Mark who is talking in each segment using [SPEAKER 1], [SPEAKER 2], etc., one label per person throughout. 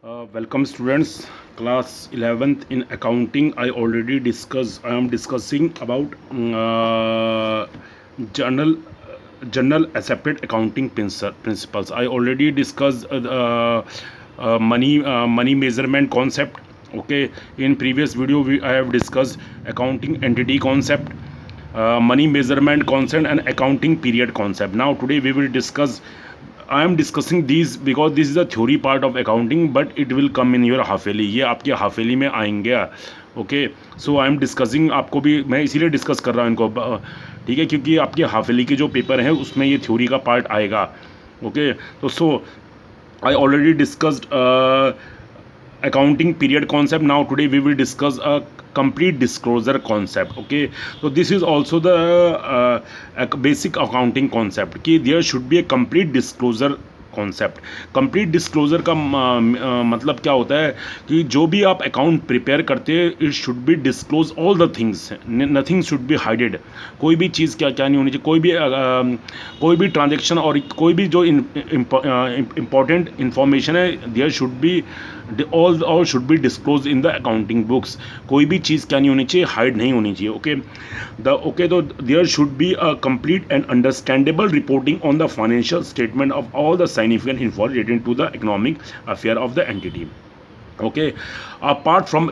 [SPEAKER 1] Welcome students, class 11th in accounting. I am discussing about journal accepted accounting principles. I already discussed money measurement concept. Okay, in previous video I have discussed accounting entity concept, money measurement concept and accounting period concept. Now today we will discuss, I am discussing these because this is a theory part of accounting, but it will come in your हाफेली. ये आपके हाफेली में आएंगे. Okay, so I am discussing, आपको भी मैं इसीलिए discuss कर रहा हूँ इनको, ठीक है, क्योंकि आपके हाफेली के जो पेपर हैं उसमें ये थ्योरी का पार्ट आएगा. ओके, तो so I already discussed accounting period concept. Now today we will discuss a complete disclosure concept. Okay, so this is also the basic accounting concept कि there should be a complete disclosure concept. Complete disclosure का मतलब क्या होता है कि जो भी आप अकाउंट प्रिपेयर करते हैं it should be disclose all the things, nothing should be hided. कोई भी चीज़ क्या नहीं होनी चाहिए, कोई भी ट्रांजेक्शन और कोई भी जो इम्पॉर्टेंट इंफॉर्मेशन है there should be all should be disclose in the accounting books. कोई भी चीज़ क्या नहीं होनी चाहिए, हाइड नहीं होनी चाहिए. ओके, तो there should be a complete and understandable reporting on the financial statement of all the significant info relating to the economic affair of the entity. Okay,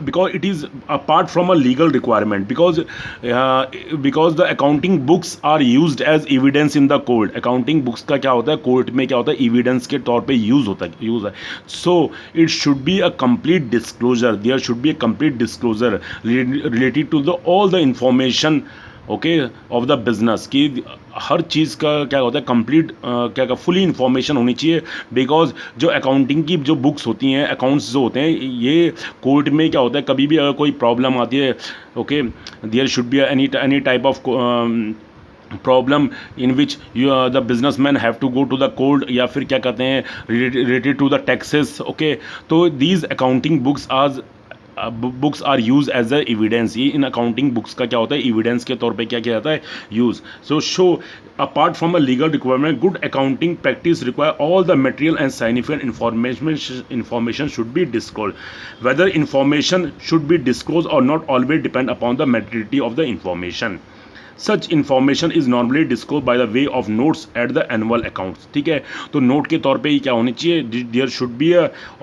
[SPEAKER 1] because it is apart from a legal requirement, because the accounting books are used as evidence in the court. accounting books का क्या होता है, court में क्या होता है, evidence के तौर पे यूज है. So it should be a complete disclosure. There should be a complete disclosure related to all the information, okay, of the business की हर चीज़ का क्या होता है कंप्लीट क्या फुली इन्फॉर्मेशन होनी चाहिए. बिकॉज जो अकाउंटिंग की जो बुक्स होती हैं, अकाउंट्स जो होते हैं, ये कोर्ट में क्या होता है कभी भी अगर कोई प्रॉब्लम आती है, okay, there should be any type of problem in which the business man have to go to the court, या फिर क्या कहते हैं related to the taxes. Okay, तो these accounting books are use as a evidence. ये इन accounting books का क्या होता है, एविडेंस के तौर पे क्या किया जाता है, use. So show apart from a legal requirement, good accounting practice require all the material and significant information should be disclosed. Whether information should be disclosed or not always depend upon the materiality of the information. Such information is normally disclosed by the way of notes at the annual accounts. ठीक है, तो note के तौर पे ही क्या होनी चाहिए, there should be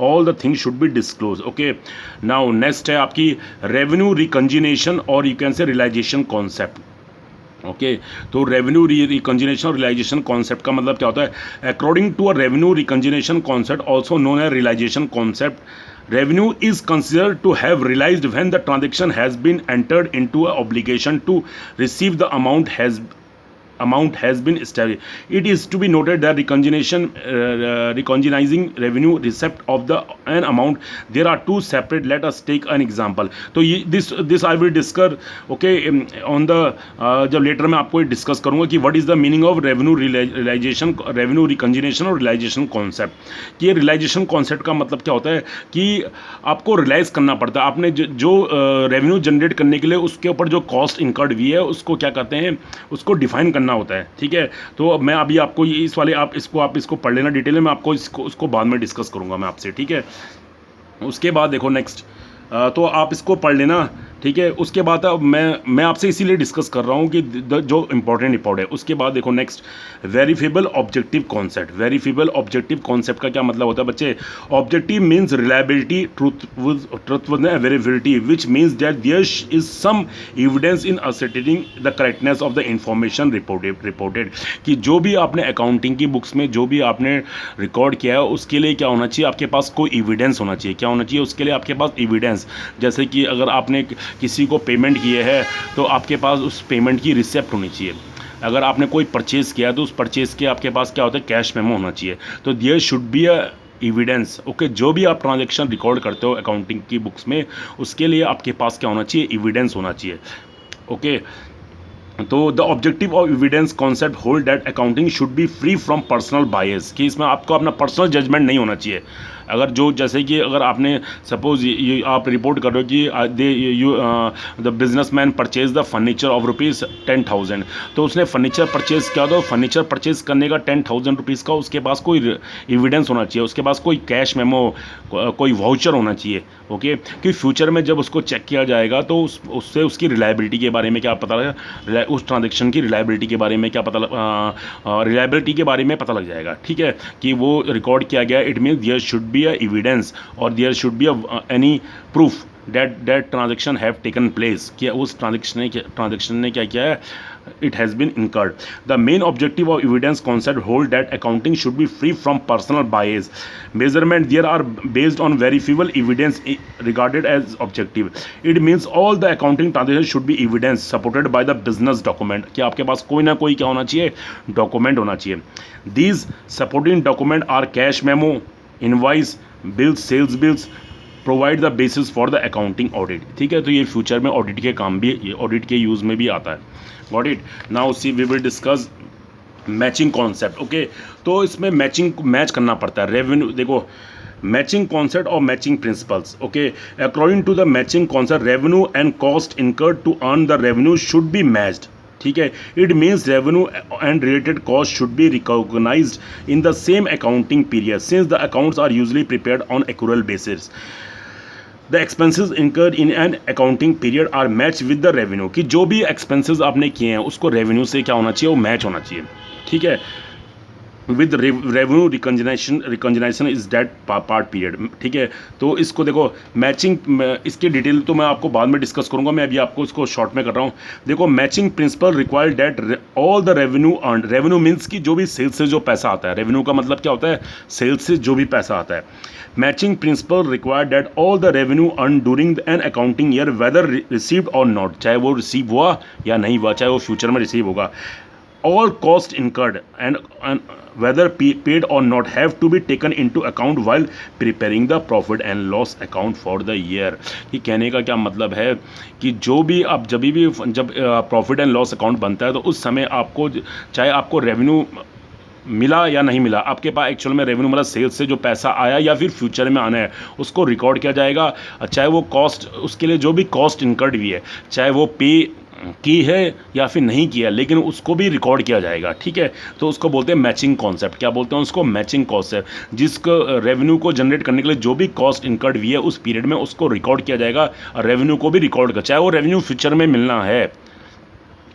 [SPEAKER 1] all the things should be disclose. Okay, now next है आपकी रेवेन्यू रिकंजिनेशन और you can say realization concept. Okay, तो रेवेन्यू रिकंजिनेशन और रियलाइजेशन कॉन्सेप्ट का मतलब क्या होता है. According to a revenue recognition concept also known as realization concept, revenue is considered to have realized when the transaction has been entered into an obligation to receive the amount has been established. It is to be noted that recognizing revenue receipt of the an amount, there are two separate. Let us take an example. तो ये this I will discuss. Okay, on the जब later में आपको discuss करूंगा कि what is the meaning of revenue realization, revenue recognition और realization concept. कि realization concept का मतलब क्या होता है कि आपको रियलाइज करना पड़ता है. आपने जो रेवेन्यू जनरेट करने के लिए उसके ऊपर जो कॉस्ट इनकर्ड हुई है उसको क्या कहते हैं, उसको डिफाइन करना होता है. ठीक है, तो मैं अभी आपको इस वाले आप इसको पढ़ लेना डिटेल में, मैं आपको उसको बाद में डिस्कस करूंगा मैं आपसे. ठीक है, उसके बाद देखो नेक्स्ट, तो आप इसको पढ़ लेना. ठीक है, उसके बाद अब मैं आपसे इसीलिए डिस्कस कर रहा हूँ कि जो इंपॉर्टेंट रिपोर्ट है. उसके बाद देखो next, verifiable objective concept. Verifiable objective concept का क्या मतलब होता है बच्चे. Objective means reliability, truthfulness, verifiability, which means that there is some evidence in ascertaining the correctness of the information reported. कि जो भी आपने अकाउंटिंग की बुक्स में जो भी आपने रिकॉर्ड किया है उसके लिए क्या होना चाहिए, आपके पास कोई एविडेंस होना चाहिए. क्या होना चाहिए उसके लिए, आपके पास एविडेंस. जैसे कि अगर आपने किसी को पेमेंट किए है तो आपके पास उस पेमेंट की रिसिप्ट होनी चाहिए. अगर आपने कोई परचेज किया तो उस परचेज के आपके पास क्या होता है, कैश मेमो होना चाहिए. तो there should be a evidence. Okay, जो भी आप ट्रांजैक्शन रिकॉर्ड करते हो अकाउंटिंग की बुक्स में उसके लिए आपके पास क्या होना चाहिए, एविडेंस होना चाहिए. ओके, तो the objective of evidence concept hold that accounting should be free from personal bias. कि इसमें आपको अपना पर्सनल जजमेंट नहीं होना चाहिए. अगर जो जैसे कि अगर आपने सपोज ये आप रिपोर्ट कर रहे हो कि they you the businessman purchase the furniture of ₹10,000, तो उसने फर्नीचर परचेज किया, तो फर्नीचर परचेज करने का ₹10,000 का उसके पास कोई एविडेंस होना चाहिए, उसके पास कोई कैश मेमो, कोई वाउचर होना चाहिए। ओके, कि फ्यूचर में जब उसको चेक किया जाएगा तो उससे उसकी रिलायबिलिटी के बारे में क्या पता लगा, उस ट्रांजेक्शन की रिलायबिलिटी के बारे में क्या पता रिलायबिलिटी के बारे में पता लग जाएगा। ठीक है, कि वो रिकॉर्ड किया गया, it means there should be a evidence और there should be any proof that transaction have taken place, कि उस ट्रांजेक्शन ने क्या किया है, it has been incurred. The main objective of evidence concept hold that accounting should be free from personal bias. Measurement there are based on verifiable evidence regarded as objective. It means all the accounting transactions should be evidence supported by the business document. कि आपके पास कोई ना कोई क्या होना चाहिए, document होना चाहिए। These supporting document are cash memo, invoice, bills, sales bills, provide the basis for the accounting audit. ठीक है, तो ये फ्यूचर में ऑडिट के काम भी, ऑडिट के यूज़ में भी आता है। Got it. Now see we will discuss matching concept. Okay, तो इसमें मैच करना पड़ता है रेवेन्यू। देखो, मैचिंग कॉन्सेप्ट और matching principles. Okay, according to the matching concept revenue and cost incurred to earn the revenue should be matched. ठीक है, it means revenue and related cost should be recognised in the same accounting period since the accounts are usually prepared on accrual basis. The expenses incurred in an accounting period are match with the revenue, कि जो भी expenses आपने किए हैं उसको revenue से क्या होना चाहिए, वो मैच होना चाहिए। ठीक है, with revenue recognition is that part period. ठीक है, तो इसको देखो मैचिंग, इसकी डिटेल तो मैं आपको बाद में डिस्कस करूंगा, मैं अभी आपको इसको शॉर्ट में कर रहा हूँ। देखो, matching principle required that all the revenue earn, revenue means कि जो भी सेल्स से जो पैसा आता है, रेवेन्यू का मतलब क्या होता है, सेल्स से जो भी पैसा आता है। Matching principle required that all the revenue earn during an accounting year whether received और नॉट, चाहे वो रिसीव हुआ या नहीं हुआ, चाहे वो फ्यूचर में रिसीव होगा। All costs incurred and whether paid or not have to be taken into account while preparing the profit and loss account for the year। कि कहने का क्या मतलब है कि जो भी आप जब प्रॉफिट एंड लॉस अकाउंट बनता है तो उस समय आपको, चाहे आपको रेवेन्यू मिला या नहीं मिला, आपके पास एक्चुअल में रेवेन्यू मतलब सेल्स से जो पैसा आया या फिर फ्यूचर में आना है, उसको रिकॉर्ड किया जाएगा। चाहे वो कॉस्ट, उसके लिए जो भी कॉस्ट इनकर्ड हुई है, चाहे वो पे की है या फिर नहीं किया, लेकिन उसको भी रिकॉर्ड किया जाएगा। ठीक है, तो उसको बोलते हैं मैचिंग कॉन्सेप्ट। क्या बोलते हैं उसको, मैचिंग कॉन्सेप्ट। जिसको रेवेन्यू को जनरेट करने के लिए जो भी कॉस्ट इनकर्ड हुई है उस पीरियड में उसको रिकॉर्ड किया जाएगा और रेवेन्यू को भी रिकॉर्ड कर, चाहे वो रेवेन्यू फ्यूचर में मिलना है।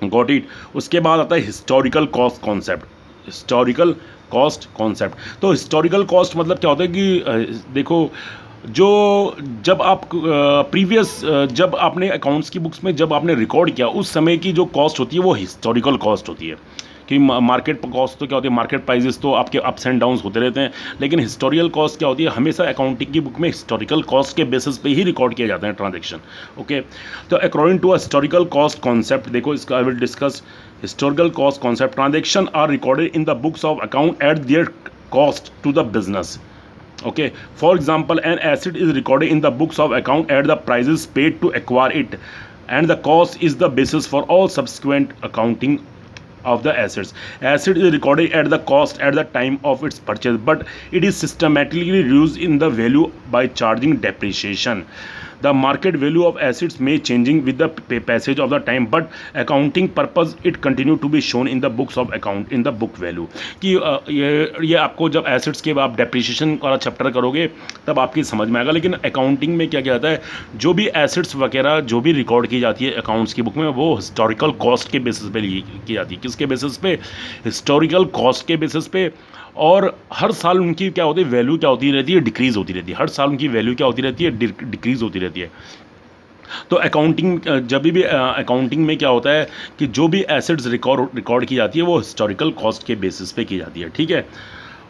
[SPEAKER 1] Got it. उसके बाद आता है historical cost concept. Historical cost concept, तो हिस्टोरिकल कॉस्ट मतलब क्या होता है कि देखो, जो जब आप प्रीवियस जब आपने अकाउंट्स की बुक्स में जब आपने रिकॉर्ड किया उस समय की जो कॉस्ट होती है वो हिस्टोरिकल कॉस्ट होती है। कि मार्केट कॉस्ट तो क्या होती है, मार्केट प्राइजेस तो आपके अप्स एंड डाउन्स होते रहते हैं, लेकिन हिस्टोरिकल कॉस्ट क्या होती है, हमेशा अकाउंटिंग की बुक में हिस्टोरिकल कॉस्ट के बेसिस पे ही रिकॉर्ड किए जाते हैं ट्रांजेक्शन। ओके, तो according to a historical cost concept, देखो इसका I will discuss historical cost concept। Transaction are recorded in the books of account at their cost to the business। Okay, for example, an asset is recorded in the books of account at the prices paid to acquire it, and the cost is the basis for all subsequent accounting of the assets। Asset is recorded at the cost at the time of its purchase, but it is systematically reduced in the value by charging depreciation। The market value of assets may changing with the passage of the time, but accounting purpose it continue to be shown in the books of account in the book value। कि ये आपको जब assets के आप depreciation वाला chapter करोगे तब आपकी समझ में आएगा, लेकिन अकाउंटिंग में क्या जाता है, जो भी एसेट्स वगैरह जो भी रिकॉर्ड की जाती है अकाउंट्स की बुक में वो हिस्टोरिकल कॉस्ट के बेसिस पे की जाती है। किसके बेसिस पे, हिस्टोरिकल कॉस्ट के बेसिस पे। और हर साल उनकी क्या होती है, वैल्यू क्या होती रहती है, डिक्रीज़ होती रहती है। हर साल उनकी वैल्यू क्या होती रहती है, डिक्रीज़ होती रहती है। तो अकाउंटिंग जब भी अकाउंटिंग में क्या होता है कि जो भी एसेट्स रिकॉर्ड की जाती है वो हिस्टोरिकल कॉस्ट के बेसिस पे की जाती है। ठीक है,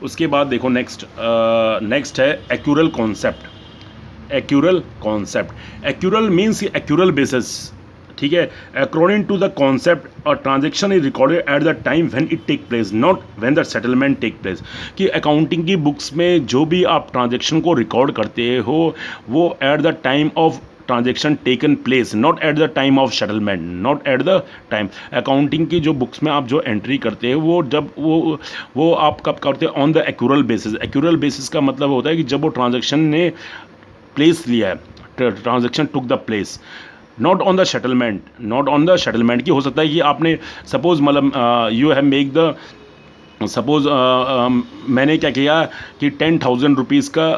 [SPEAKER 1] उसके बाद देखो नेक्स्ट है accrual concept. Accrual concept, accrual means accrual basis. ठीक है, अकॉर्डिंग टू द कॉन्सेप्ट और transaction is recorded at the time when it take place, not when the settlement take place. कि अकाउंटिंग की बुक्स में जो भी आप ट्रांजेक्शन को रिकॉर्ड करते हो वो eight the time of transaction taken place not at the time of settlement, not at the time. Accounting की जो बुक्स में आप जो एंट्री करते हैं वो जब वो आप कब करते हैं, on the accrual basis. Accrual basis का मतलब होता है कि जब वो ट्रांजेक्शन ने प्लेस लिया है, transaction took the place, not on the settlement, not on the settlement. की हो सकता है कि आपने सपोज मतलब you have make the suppose मैंने क्या किया कि 10,000 रुपीज़ का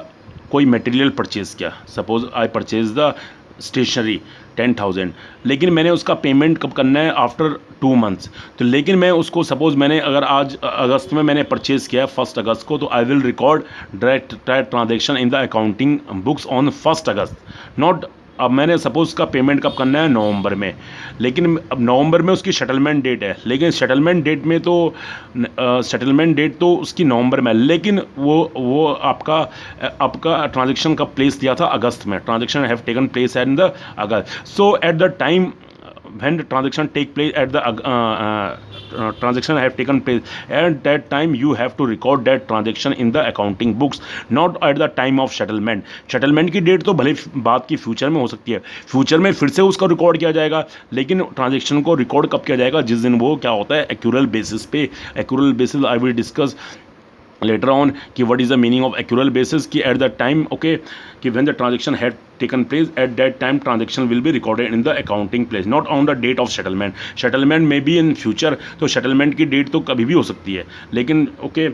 [SPEAKER 1] कोई मटेरियल परचेज़ किया, suppose I purchase the stationery 10,000, लेकिन मैंने उसका पेमेंट कब करना है, आफ्टर 2 मंथ्स। तो लेकिन मैं उसको सपोज मैंने अगर आज अगस्त में मैंने परचेज़ किया 1 अगस्त को, तो I will record direct transaction in the accounting books on 1 August, not अब मैंने सपोज उसका पेमेंट कब करना है, नवंबर में, लेकिन अब नवंबर में उसकी सेटलमेंट डेट है, लेकिन सेटलमेंट डेट तो उसकी नवंबर में है, लेकिन वो आपका ट्रांजेक्शन का प्लेस दिया था अगस्त में, transaction have taken place in the August. So eight the time when the transaction take place at the transaction have taken place at that time, you have to record that transaction in the accounting books, not at the time of settlement। settlement की date तो भले बात की future में हो सकती है, future में फिर से उसका रिकॉर्ड किया जाएगा, लेकिन ट्रांजेक्शन को रिकॉर्ड कब किया जाएगा, जिस दिन वो क्या होता है, एक्यूरल बेसिस पे। Accrual basis I will discuss later on कि what is the meaning of accrual basis, कि at the time okay कि when the transaction had taken place at that time transaction will be recorded in the accounting place, not on the date of settlement। settlement may be in future, तो settlement की date तो कभी भी हो सकती है, लेकिन okay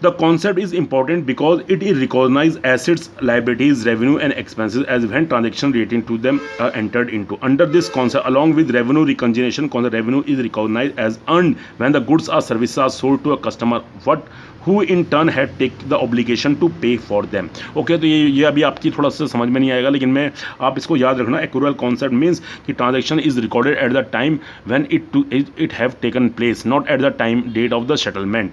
[SPEAKER 1] the concept is important because it is recognized assets, liabilities, revenue and expenses as when transaction relating to them are entered into. Under this concept, along with revenue reconciliation concept, revenue is recognized as earned when the goods or services are sold to a customer who in turn had take the obligation to pay for them। Okay, तो ये अभी आपकी थोड़ा सा समझ में नहीं आएगा, लेकिन मैं आप इसको याद रखना। एक्रूअल कॉन्सेप्ट मीन्स कि transaction is recorded at the time when it have taken place, not at the time date of the settlement.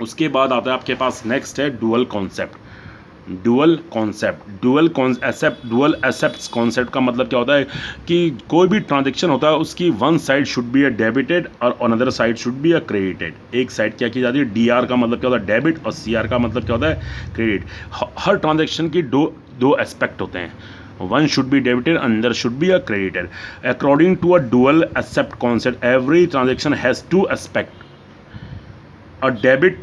[SPEAKER 1] उसके बाद आता है आपके पास नेक्स्ट है dual concept. Dual aspects concept का मतलब क्या होता है कि कोई भी ट्रांजेक्शन होता है उसकी one side should be a debited और another side should be a credited. एक साइड क्या की जाती है, डीआर का मतलब क्या होता है, डेबिट, और सीआर का मतलब क्या होता है, क्रेडिट। हर ट्रांजेक्शन की दो एस्पेक्ट होते हैं, one should be debited, another should be a credited। according to a dual accept concept, every transaction has two aspects, a debit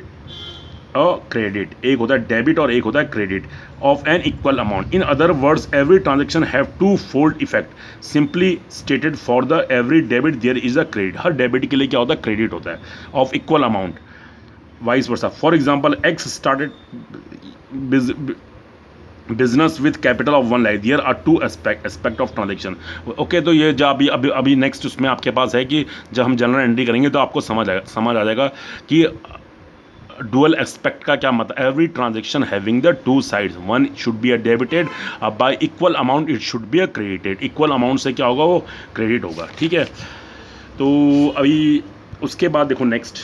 [SPEAKER 1] और क्रेडिट। एक होता है डेबिट और एक होता है credit of an equal amount. In other words every transaction have two fold effect, simply stated for the every debit there is a credit. हर debit के लिए क्या होता है, क्रेडिट होता है of equal amount, vice versa. For example X started business with capital of 1 lakh, there are two aspect of transaction. Okay, तो ये जो अभी नेक्स्ट उसमें आपके पास है कि जब हम जनरल एंट्री करेंगे तो आपको समझ आ जाएगा कि डुअल एस्पेक्ट का क्या मतलब। Every transaction having the two sides, one should be a debited, by equal amount it should be a credited. Equal amount से क्या होगा, वो क्रेडिट होगा, ठीक है। तो अभी उसके बाद देखो नेक्स्ट,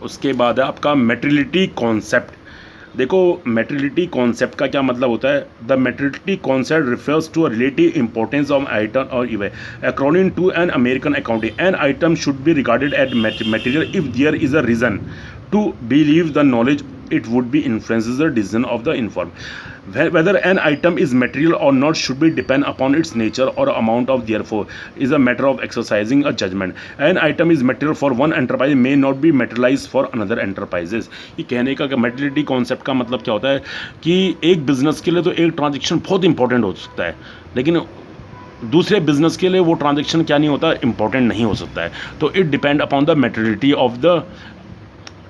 [SPEAKER 1] उसके बाद है आपका मेटेरियलिटी कॉन्सेप्ट। देखो मेटेरियलिटी कॉन्सेप्ट का क्या मतलब होता है, the materiality concept refers to a relative importance of item और event. According to an American accounting, an item should be regarded as material if there is a reason to believe the knowledge it would be influences the decision of the informed। Whether an item is material or not should be depend upon its nature or amount of, therefore is a matter of exercising a judgment। An item is material for one enterprise may not be materialized for another enterprises। ये कहने का materiality concept का मतलब क्या होता है कि एक बिजनेस के लिए तो एक ट्रांजेक्शन बहुत इंपॉर्टेंट हो सकता है, लेकिन दूसरे बिजनेस के लिए वो ट्रांजेक्शन क्या नहीं होता, इंपॉर्टेंट नहीं हो सकता है। तो it depend upon the materiality of the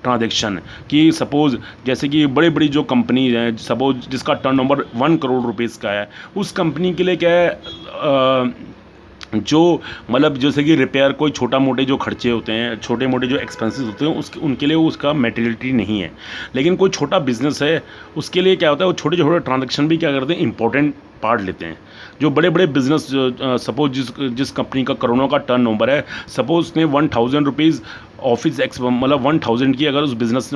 [SPEAKER 1] transaction. कि सपोज जैसे कि बड़ी बड़ी जो कंपनी है, सपोज जिसका टर्नओवर 1 करोड़ रुपीज़ का है, उस कंपनी के लिए क्या है, जो मतलब जैसे कि रिपेयर, कोई छोटा मोटे जो खर्चे होते हैं, छोटे मोटे जो एक्सपेंसेस होते हैं, उनके लिए उसका मेटेरियलिटी नहीं है। लेकिन कोई छोटा बिजनेस है उसके लिए क्या होता है, वो छोटे छोटे ट्रांजेक्शन भी क्या करते हैं, इंपॉर्टेंट पार्ट लेते हैं। जो बड़े बड़े बिजनेस, सपोज जिस कंपनी का करोड़ों का टर्नओवर है, सपोज उसने 1,000 रुपीज़ ऑफिस एक्स मतलब 1000 की अगर उस बिज़नेस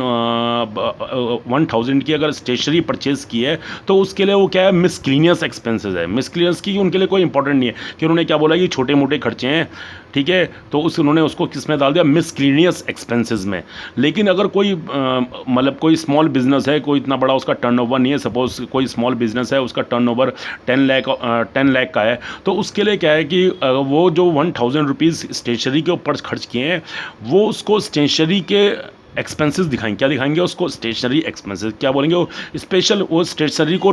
[SPEAKER 1] 1000 की अगर स्टेशनरी परचेज़ की है तो उसके लिए वो क्या है, मिसक्लीनियस एक्सपेंसेस है। मिसक्लीनियस की उनके लिए कोई इंपॉर्टेंट नहीं है कि उन्होंने क्या बोला कि छोटे मोटे खर्चे हैं, ठीक है, तो उन्होंने उसको किस में डाल दिया, मिसक्लीनियस एक्सपेंसेस में। लेकिन अगर कोई मतलब कोई स्मॉल बिजनेस है, कोई इतना बड़ा उसका टर्नओवर नहीं है, सपोज कोई स्मॉल बिजनेस है, उसका टर्नओवर 10 लाख का है, तो उसके लिए क्या है कि वो जो 1000 रुपीज़ स्टेशनरी के ऊपर खर्च किए हैं वो उसको स्टेशनरी के एक्सपेंसेस दिखाएंगे। क्या दिखाएंगे उसको, स्टेशनरी एक्सपेंसेस। क्या बोलेंगे वो, स्पेशल वो स्टेशनरी को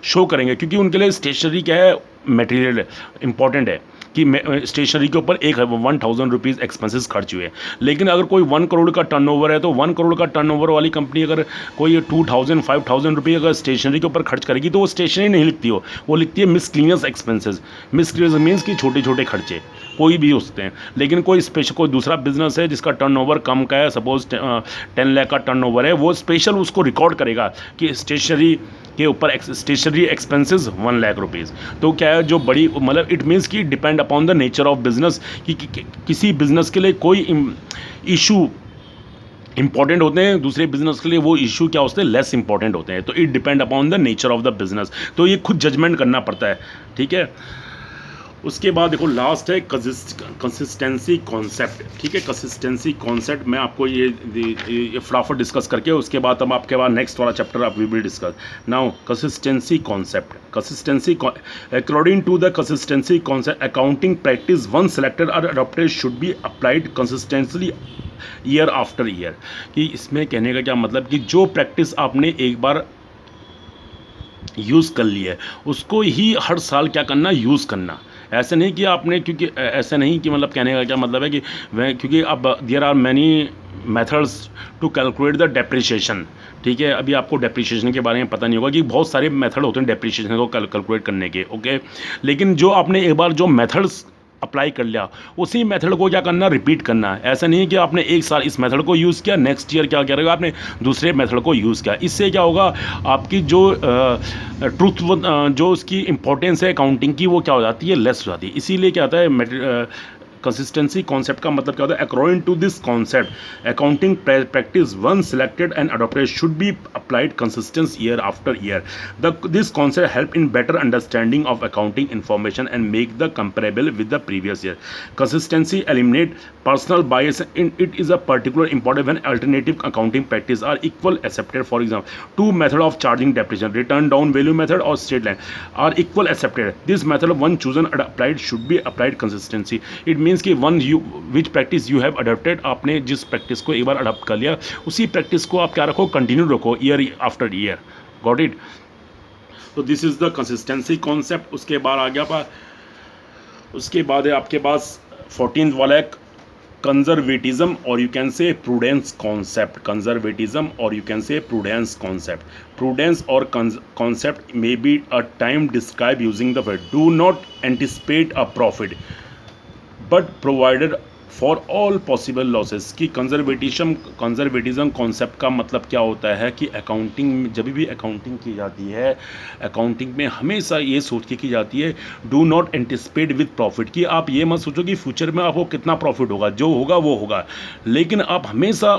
[SPEAKER 1] शो करेंगे, क्योंकि उनके लिए स्टेशनरी क्या है, मटेरियल इंपॉर्टेंट है कि स्टेशनरी के ऊपर 1000 रुपीज़ एक्सपेंसेस खर्च हुए। लेकिन अगर कोई 1 करोड़ का टर्नओवर है तो 1 करोड़ का टर्नओवर वाली कंपनी अगर कोई 2000-5000 रुपये अगर स्टेशनरी के ऊपर खर्च करेगी तो वो स्टेशनरी नहीं लिखती हो, वो लिखती है मिसक्लीनियस एक्सपेंसेस। मिसक्लीनियस मीन्स कि छोटे छोटे खर्चे कोई भी होते हैं। लेकिन कोई स्पेशल कोई दूसरा बिजनेस है जिसका टर्नओवर कम का है, सपोज 10 लाख का टर्नओवर है, वो स्पेशल उसको रिकॉर्ड करेगा कि स्टेशनरी के ऊपर स्टेशनरी एक्सपेंसेस 1 लाख रुपीज़। तो क्या है, जो बड़ी मतलब इट मीन्स कि depend upon the nature of business कि किसी बिजनेस के लिए कोई इशू इंपॉर्टेंट होते हैं, दूसरे बिजनेस के लिए वो इशू क्या होते हैं, लेस इंपॉर्टेंट होते हैं। तो it depend upon the nature of the business, तो ये खुद जजमेंट करना पड़ता है, ठीक है। उसके बाद देखो लास्ट है कंसिस्टेंसी कॉन्सेप्ट, ठीक है। कंसिस्टेंसी कॉन्सेप्ट मैं आपको ये फटाफट डिस्कस करके उसके बाद अब आपके बाद नेक्स्ट वाला चैप्टर आप we will discuss now. Consistency concept, consistency according to the consistency concept accounting practice one selected और adopted should be applied consistently year after year. कि इसमें कहने का क्या मतलब कि जो प्रैक्टिस आपने एक बार यूज़ कर ली है उसको ही हर साल क्या करना, यूज़ करना। ऐसे नहीं कि आपने, क्योंकि ऐसे नहीं कि मतलब कहने का क्या मतलब है कि वह, क्योंकि अब there are many methods to calculate the depreciation, ठीक है। अभी आपको डेप्रिसिएशन के बारे में पता नहीं होगा कि बहुत सारे मेथड होते हैं डेप्रिसिएशन को कैलकुलेट करने के, ओके। लेकिन जो आपने एक बार जो मेथड्स अप्लाई कर लिया उसी मेथड को क्या करना, रिपीट करना है। ऐसा नहीं कि आपने एक साल इस मेथड को यूज़ किया, नेक्स्ट ईयर क्या करेगा आपने दूसरे मेथड को यूज़ किया। इससे क्या होगा, आपकी जो ट्रूथ जो उसकी इंपॉर्टेंस है अकाउंटिंग की वो क्या हो जाती है, लेस हो जाती है। इसीलिए क्या होता है कंसिस्टेंसी कॉन्सेप्ट का मतलब क्या होता है, according to this concept accounting practice one selected and adopted should be applied consistence year after year. This concept help in better understanding of accounting information and make the comparable with the previous year. Consistency eliminate personal bias in it is a particular important when alternative accounting practice are equal accepted. For example two method of charging depreciation, written down value method और straight line are equal accepted. This method one chosen applied should be applied consistency. It means कि one you which practice you have adopted, आपने जिस practice को एक बार adopt कर लिया उसी practice को आप क्या रखो, कंटिन्यू रखो year after year. Got it. तो this is the consistency concept. उसके बाद आ गया उसके बाद है आपके पास 14th वाला है कंजर्वेटिज्म और you can say prudence concept. Conservatism और you can say prudence concept. Prudence और concept may be a time describe using the word do not anticipate a profit but provided for all possible losses. की conservatism concept का मतलब क्या होता है कि accounting, जब भी अकाउंटिंग की जाती है, अकाउंटिंग में हमेशा ये सोच के की जाती है do not anticipate with profit, कि आप ये मत सोचो कि फ्यूचर में आपको कितना प्रॉफिट होगा, जो होगा वो होगा। लेकिन आप हमेशा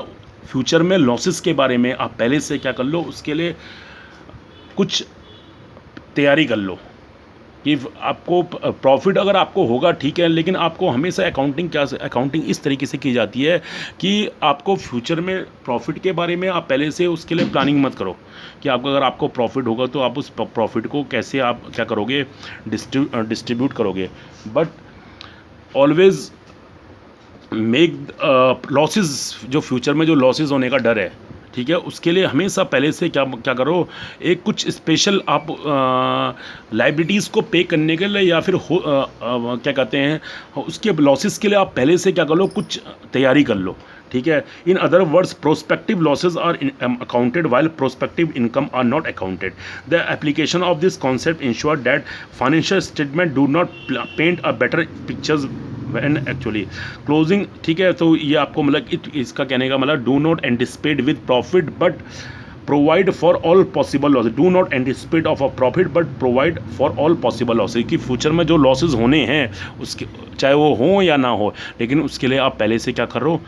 [SPEAKER 1] फ्यूचर में लॉसेस के बारे में आप पहले से क्या कर लो, उसके लिए कुछ तैयारी कर लो कि आपको प्रॉफिट अगर आपको होगा ठीक है, लेकिन आपको हमेशा अकाउंटिंग इस तरीके से की जाती है कि आपको फ्यूचर में प्रॉफिट के बारे में आप पहले से उसके लिए प्लानिंग मत करो कि आपको अगर आपको प्रॉफिट होगा तो आप उस प्रॉफिट को कैसे आप क्या करोगे, डिस्ट्रीब्यूट करोगे। बट ऑलवेज मेक लॉसेस, जो फ्यूचर में जो लॉसेस होने का डर है, ठीक है, उसके लिए हमेशा पहले से क्या करो, एक कुछ स्पेशल आप लाइबिलिटीज़ को पे करने के लिए या फिर क्या कहते हैं उसके लॉसेस के लिए आप पहले से क्या कर लो, कुछ तैयारी कर लो, ठीक है। In other words prospective losses are accounted while prospective income are not accounted. The application of this concept ensure that financial statement do not paint a better pictures when actually closing, ठीक है। तो ये आपको मतलब इसका कहने का मतलब do not anticipate with profit but provide for all possible losses. Do not anticipate of a profit but provide for all possible losses, कि फ्यूचर में जो लॉसेज होने हैं उसके चाहे वो हो या ना हो, लेकिन उसके लिए आप पहले से क्या करो,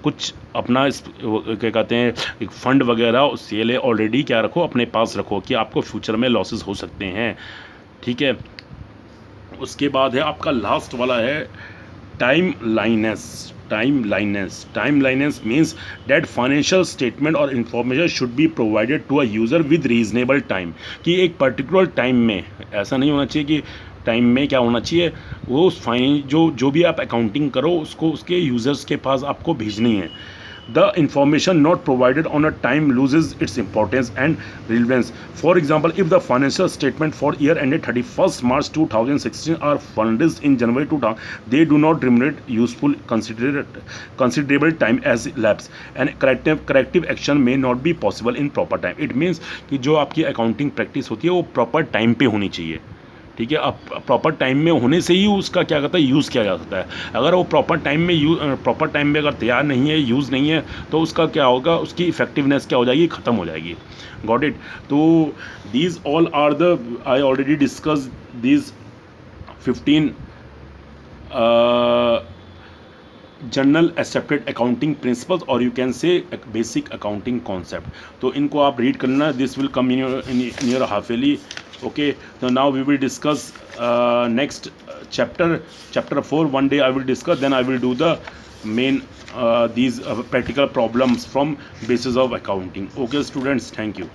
[SPEAKER 1] कुछ अपना क्या कहते हैं एक फंड वगैरह CLA ऑलरेडी क्या रखो, अपने पास रखो कि आपको फ्यूचर में लॉसेस हो सकते हैं, ठीक है। उसके बाद है आपका लास्ट वाला है timeliness. Timeliness means that financial statement और information should be provided to a user with reasonable time, कि एक पर्टिकुलर टाइम में, ऐसा नहीं होना चाहिए कि टाइम में क्या होना चाहिए, वो फाइन जो भी आप अकाउंटिंग करो उसको उसके यूज़र्स के पास आपको भेजनी है। The information not provided on a time loses its importance and relevance. For example, if the financial statement for year ended 31st March 2016 are furnished in January 2000, they do not remunerate useful considerable time as lapse, and corrective action may not be possible in proper time. It means कि जो आपकी accounting practice होती है वो proper time पे होनी चाहिए, ठीक है। अब प्रॉपर टाइम में होने से ही उसका क्या कहता है यूज़ किया जा सकता है। अगर वो प्रॉपर टाइम में अगर तैयार नहीं है, यूज़ नहीं है, तो उसका क्या होगा, उसकी इफेक्टिवनेस क्या हो जाएगी, ख़त्म हो जाएगी। Got it. तो these all are the, I already discuss these 15 general accepted accounting principles, और you can say basic accounting concept. तो इनको आप रीड करना, this will come in your half yearly. Okay, so now we will discuss next chapter 4. One day I will discuss, then I will do the main these practical problems from basis of accounting. Okay students, thank you.